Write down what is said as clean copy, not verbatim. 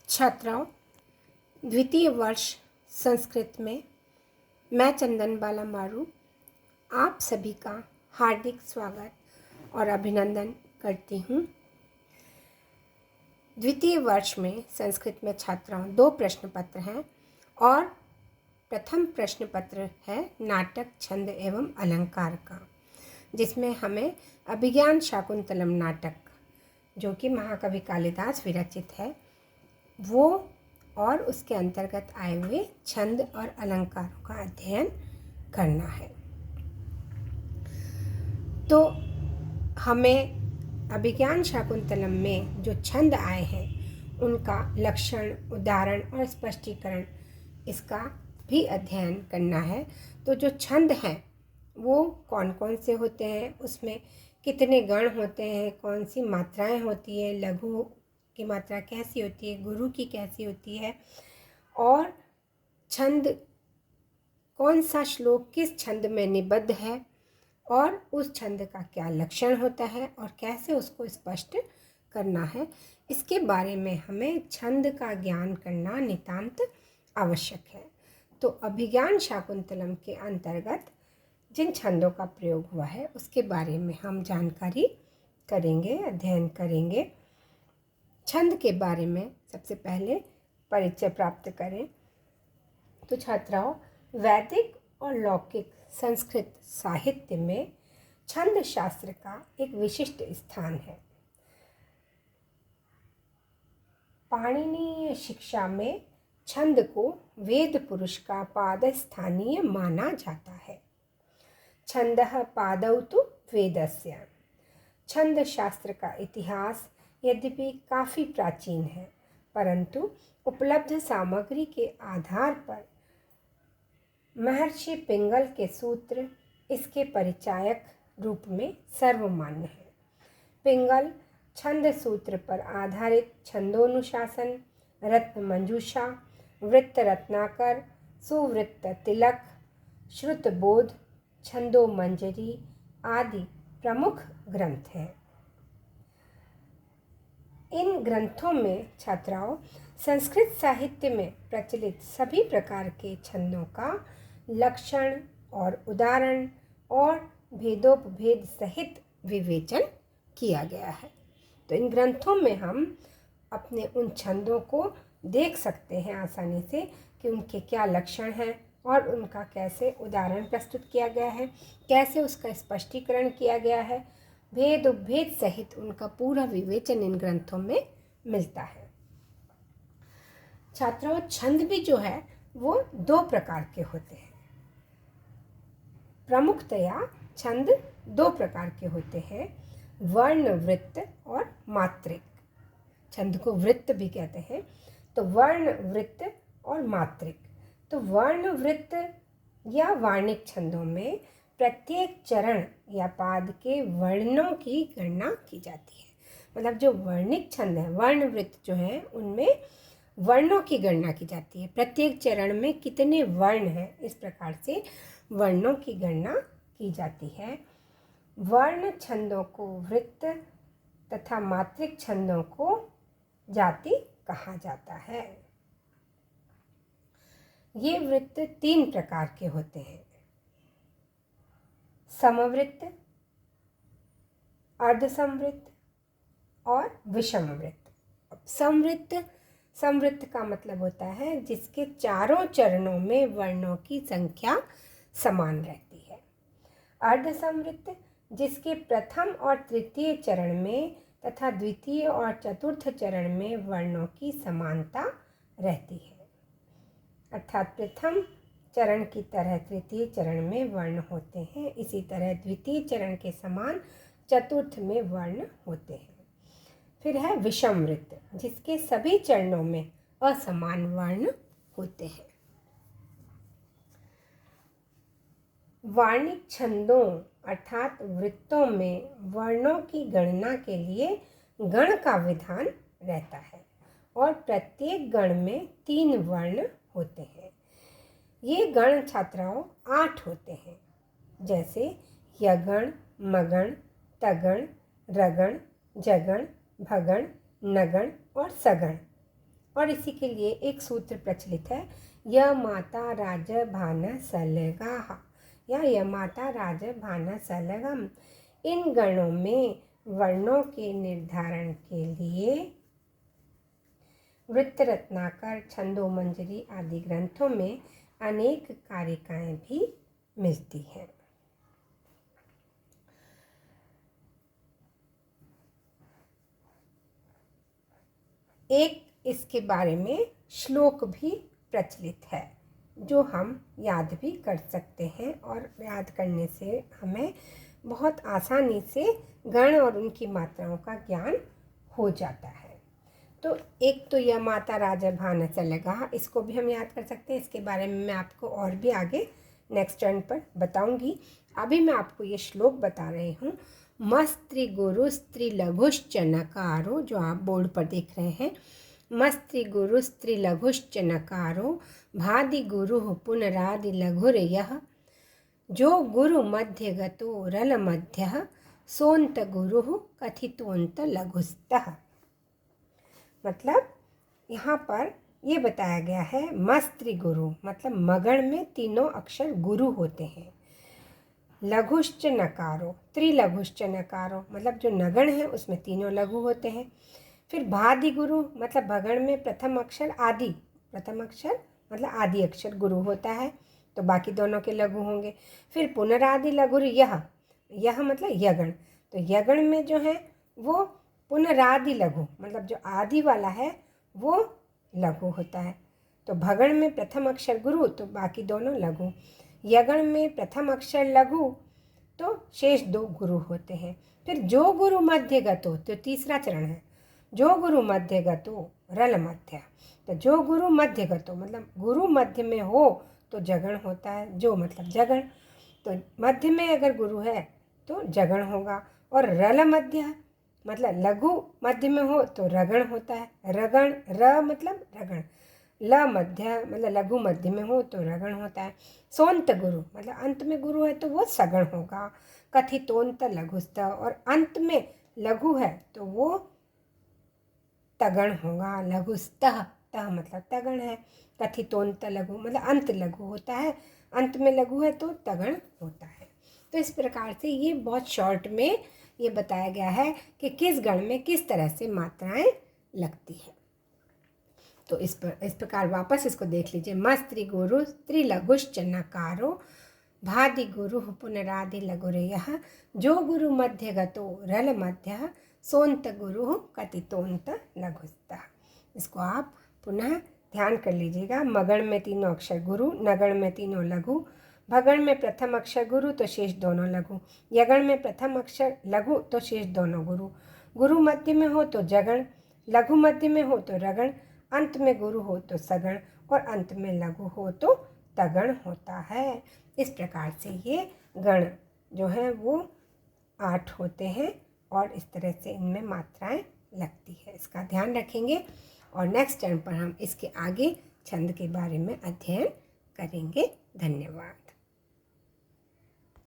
छात्राओं, द्वितीय वर्ष संस्कृत में मैं चंदन बाला मारू आप सभी का हार्दिक स्वागत और अभिनंदन करती हूँ। द्वितीय वर्ष में संस्कृत में छात्राओं 2 प्रश्न पत्र हैं और प्रथम प्रश्न पत्र है नाटक, छंद एवं अलंकार का, जिसमें हमें अभिज्ञान शाकुंतलम नाटक, जो कि महाकवि कालिदास विरचित है, वो और उसके अंतर्गत आए हुए छंद और अलंकारों का अध्ययन करना है। तो हमें अभिज्ञान शाकुंतलम में जो छंद आए हैं उनका लक्षण, उदाहरण और स्पष्टीकरण, इसका भी अध्ययन करना है। तो जो छंद हैं वो कौन कौन से होते हैं, उसमें कितने गण होते हैं, कौन सी मात्राएं होती है, लघु की मात्रा कैसी होती है, गुरु की कैसी होती है, और छंद कौन सा श्लोक किस छंद में निबद्ध है और उस छंद का क्या लक्षण होता है और कैसे उसको स्पष्ट करना है, इसके बारे में हमें छंद का ज्ञान करना नितांत आवश्यक है। तो अभिज्ञान शाकुंतलम के अंतर्गत जिन छंदों का प्रयोग हुआ है उसके बारे में हम जानकारी करेंगे, अध्ययन करेंगे। छंद के बारे में सबसे पहले परिचय प्राप्त करें। तो छात्राओं, वैदिक और लौकिक संस्कृत साहित्य में छंद शास्त्र का एक विशिष्ट स्थान है। पाणिनीय शिक्षा में छंद को वेद पुरुष का पादस्थानीय माना जाता है। छंदः पादौ तु वेदस्य। छंद शास्त्र का इतिहास यद्यपि काफ़ी प्राचीन है, परंतु उपलब्ध सामग्री के आधार पर महर्षि पिंगल के सूत्र इसके परिचायक रूप में सर्वमान्य है। पिंगल छंद सूत्र पर आधारित छंदोनुशासन, रत्न मंजूषा, वृत्त रत्नाकर, सुवृत्त तिलक, श्रुत बोध, छंदो मंजरी आदि प्रमुख ग्रंथ हैं। इन ग्रंथों में छात्राओं संस्कृत साहित्य में प्रचलित सभी प्रकार के छंदों का लक्षण और उदाहरण और भेदोपभेद सहित विवेचन किया गया है। तो इन ग्रंथों में हम अपने उन छंदों को देख सकते हैं आसानी से कि उनके क्या लक्षण हैं और उनका कैसे उदाहरण प्रस्तुत किया गया है, कैसे उसका स्पष्टीकरण किया गया है। भेद उपभेद सहित उनका पूरा विवेचन इन ग्रंथों में मिलता है। छात्राओं, छंद भी जो है वो 2 प्रकार के होते हैं। प्रमुखतया छंद 2 प्रकार के होते हैं, वर्ण वृत्त और मात्रिक। छंद को वृत्त भी कहते हैं। तो वर्ण वृत्त और मात्रिक। तो वर्ण वृत्त या वार्णिक छंदों में प्रत्येक चरण या पाद के वर्णों की गणना की जाती है। मतलब जो वर्णिक छंद है, वर्ण वृत्त जो है, उनमें वर्णों की गणना की जाती है। प्रत्येक चरण में कितने वर्ण हैं, इस प्रकार से वर्णों की गणना की जाती है। वर्ण छंदों को वृत्त तथा मात्रिक छंदों को जाति कहा जाता है। ये वृत्त 3 प्रकार के होते हैं, समवृत्त, अर्धसमवृत्त और विषमवृत्त। समवृत्त का मतलब होता है जिसके चारों चरणों में वर्णों की संख्या समान रहती है। अर्धसमवृत्त जिसके प्रथम और तृतीय चरण में तथा द्वितीय और चतुर्थ चरण में वर्णों की समानता रहती है। अर्थात प्रथम चरण की तरह तृतीय चरण में वर्ण होते हैं, इसी तरह द्वितीय चरण के समान चतुर्थ में वर्ण होते हैं। फिर है विषमवृत्त जिसके सभी चरणों में असमान वर्ण होते हैं। वार्णिक छंदों अर्थात वृत्तों में वर्णों की गणना के लिए गण का विधान रहता है और प्रत्येक गण में 3 वर्ण होते हैं। ये गण छात्राओं 8 होते हैं, जैसे यगण, मगण, तगण, रगण, जगण, भगण, नगण और सगण। और इसी के लिए एक सूत्र प्रचलित है, य माता राज भान सलगाह या य माता राज भान सलगम। इन गणों में वर्णों के निर्धारण के लिए वृत्त रत्नाकर, छंदोमंजरी आदि ग्रंथों में अनेक कारिकाएं भी मिलती हैं। एक इसके बारे में श्लोक भी प्रचलित है जो हम याद भी कर सकते हैं और याद करने से हमें बहुत आसानी से गण और उनकी मात्राओं का ज्ञान हो जाता है। तो एक तो यह माता राजा भान सलगाह, इसको भी हम याद कर सकते हैं। इसके बारे में मैं आपको और भी आगे नेक्स्ट टर्न पर बताऊंगी। अभी मैं आपको ये श्लोक बता रही हूँ। मस्त्री गुरु स्त्री लघुश्च नकारो, जो आप बोर्ड पर देख रहे हैं, मस्त्री गुरु स्त्री लघुश्च नकारो भादि गुरु पुनरादि लघुर यह, जो गुरु मध्य गतो रल मध्य सोन्त गुरु कथितोन्त लघुस्तः। मतलब यहाँ पर ये बताया गया है, मस्त्री गुरु मतलब मगण में तीनों अक्षर गुरु होते हैं। लघुश्च नकारो, त्रिलघुश्च नकारो मतलब जो नगण है उसमें तीनों लघु होते हैं। फिर भादि गुरु मतलब भगण में प्रथम अक्षर आदि, प्रथम अक्षर मतलब आदि अक्षर गुरु होता है, तो बाकी दोनों के लघु होंगे। फिर पुनरादि लघुर यह, यह मतलब यगण, तो यगण में जो है वो पुनरादि लघु मतलब जो आदि वाला है वो लघु होता है। तो भगण में प्रथम अक्षर गुरु तो बाकी दोनों लघु, यगण में प्रथम अक्षर लघु तो शेष दो गुरु होते हैं। फिर जो गुरु मध्य गतो, तो तीसरा चरण है, जो गुरु मध्य गतो रल मध्य, तो जो गुरु मध्य गतो मतलब गुरु मध्य में हो तो जगण होता है, जो मतलब जगण, तो मध्य में अगर गुरु है तो जगण होगा। और रल मध्य मतलब लघु मध्य में हो तो रगण होता है, रगण, र मतलब रगण, ल मध्य मतलब लघु मध्य में हो तो रगण होता है। सोन्त गुरु मतलब अंत में गुरु है तो वो सगण होगा। कथितोन्त लघुस्त, और अंत में लघु है तो वो तगण होगा। लघुस्तः, तः मतलब तगण है। कथितोन्त लघु मतलब अंत लघु होता है, अंत में लघु है तो तगण होता है। तो इस प्रकार से ये बहुत शॉर्ट में ये बताया गया है कि किस गण में किस तरह से मात्राएं लगती हैं। तो इस प्रकार वापस इसको देख लीजिए। मस्त्री गुरु त्रिलघुश्च नकारो भादि गुरु पुनरादि लघुरेयः, जो गुरु मध्य गतो रल मध्य सोन्त गुरु कथितोन्त लघुस्तः। इसको आप पुनः ध्यान कर लीजिएगा। मगण में तीनों अक्षर गुरु, नगण में तीनों लघु, भगण में प्रथम अक्षर गुरु तो शेष दोनों लघु, यगण में प्रथम अक्षर लघु तो शेष दोनों गुरु, गुरु मध्य में हो तो जगण, लघु मध्य में हो तो रगण, अंत में गुरु हो तो सगण और अंत में लघु हो तो तगण होता है। इस प्रकार से ये गण जो हैं वो 8 होते हैं और इस तरह से इनमें मात्राएं लगती है। इसका ध्यान रखेंगे और नेक्स्ट टर्न पर हम इसके आगे छंद के बारे में अध्ययन करेंगे। धन्यवाद।